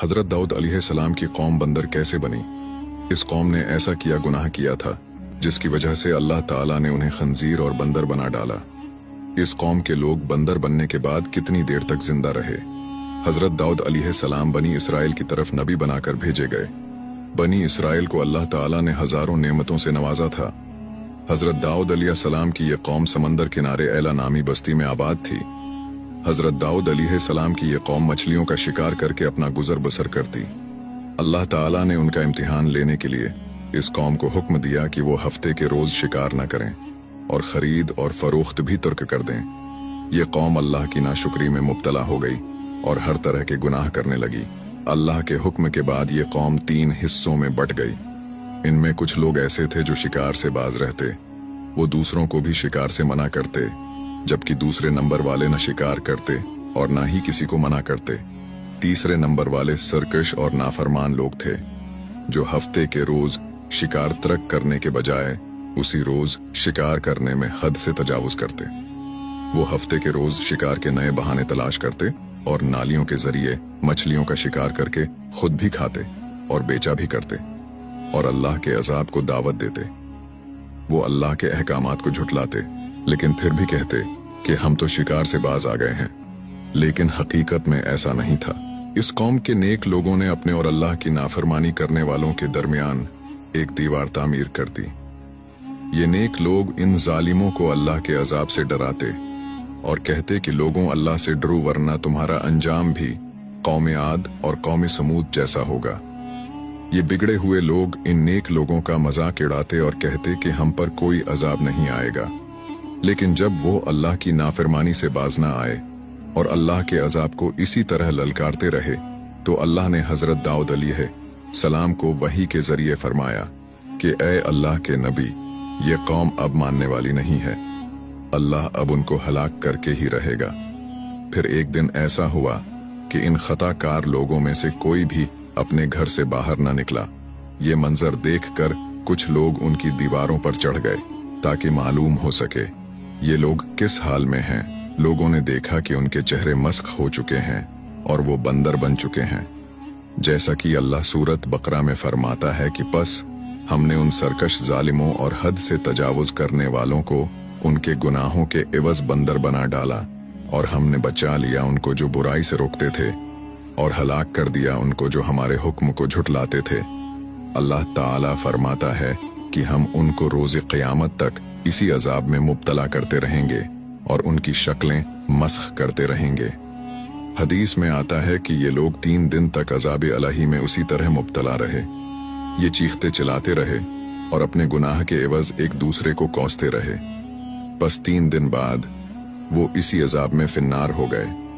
हजरत दाऊद अलैहिस्सलाम की कौम बंदर कैसे बनी। इस कौम ने ऐसा किया गुनाह किया था जिसकी वजह से अल्लाह ताला ने उन्हें खंजीर और बंदर बना डाला। इस कौम के लोग बंदर बनने के बाद कितनी देर तक जिंदा रहे। हजरत दाऊद अलैहिस्सलाम बनी इसराइल की तरफ नबी बनाकर भेजे गए। बनी इसराइल को अल्लाह ताला ने हजारों नेमतों से नवाजा था। हजरत दाऊद अलैहिस्सलाम की यह कौम समंदर किनारे एला नामी बस्ती में आबाद थी। हजरत दाऊद अलैहिस्सलाम की यह कौम मछलियों का शिकार करके अपना गुजर बसर करती। अल्लाह ताला ने उनका इम्तिहान लेने के लिए इस कौम को हुक्म दिया कि वो हफ्ते के रोज शिकार न करें और खरीद और फरोख्त भी तुर्क कर दें। ये कौम अल्लाह की नाशुक्री में मुब्तला हो गई और हर तरह के गुनाह करने लगी। अल्लाह के हुक्म के बाद ये कौम 3 हिस्सों में बट गई। इनमें कुछ लोग ऐसे थे जो शिकार से बाज रहते, वो दूसरों को भी शिकार से मना करते, जबकि दूसरे नंबर वाले न शिकार करते और न ही किसी को मना करते। तीसरे नंबर वाले सरकश और नाफरमान लोग थे जो हफ्ते के रोज शिकार तर्क करने के बजाय उसी रोज शिकार करने में हद से तजावुज करते। वो हफ्ते के रोज शिकार के नए बहाने तलाश करते और नालियों के जरिए मछलियों का शिकार करके खुद भी खाते और बेचा भी करते और अल्लाह के अजाब को दावत देते। वो अल्लाह के अहकामात को झुटलाते, लेकिन फिर भी कहते कि हम तो शिकार से बाज आ गए हैं, लेकिन हकीकत में ऐसा नहीं था। इस कौम के नेक लोगों ने अपने और अल्लाह की नाफरमानी करने वालों के दरमियान एक दीवार तामीर कर दी। ये नेक लोग इन जालिमों को अल्लाह के अजाब से डराते और कहते कि लोगों अल्लाह से डरो वरना तुम्हारा अंजाम भी कौम आद और कौम समूद जैसा होगा। ये बिगड़े हुए लोग इन नेक लोगों का मजाक उड़ाते और कहते कि हम पर कोई अजाब नहीं आएगा, लेकिन जब वो अल्लाह की नाफरमानी से बाज ना आए और अल्लाह के अजाब को इसी तरह ललकारते रहे तो अल्लाह ने हजरत दाऊद अलैहिस्सलाम को वही के जरिए फरमाया कि ए अल्लाह के नबी, ये कौम अब मानने वाली नहीं है, अल्लाह अब उनको हलाक करके ही रहेगा। फिर एक दिन ऐसा हुआ कि इन खताकार लोगों में से कोई भी अपने घर से बाहर न निकला। ये मंजर देखकर कुछ लोग उनकी दीवारों पर चढ़ गए ताकि मालूम हो सके ये लोग किस हाल में हैं। लोगों ने देखा कि उनके चेहरे मस्ख हो चुके हैं और वो बंदर बन चुके हैं। जैसा कि अल्लाह सूरत बकरा में फरमाता है कि बस हमने उन सरकश जालिमों और हद से तजावुज करने वालों को उनके गुनाहों के एवज बंदर बना डाला और हमने बचा लिया उनको जो बुराई से रोकते थे और हलाक कर दिया उनको जो हमारे हुक्म को झुटलाते थे। अल्लाह ताला फरमाता है कि हम उनको रोज़े क़यामत तक इसी अजाब में मुब्तला करते रहेंगे और उनकी शक्लें मस्ख करते रहेंगे। हदीस में आता है कि ये लोग 3 दिन तक अजाब अलही में उसी तरह मुब्तला रहे। ये चीखते चिल्लाते रहे और अपने गुनाह के एवज एक दूसरे को कोसते रहे। बस 3 दिन बाद वो इसी अजाब में फिन्नार हो गए।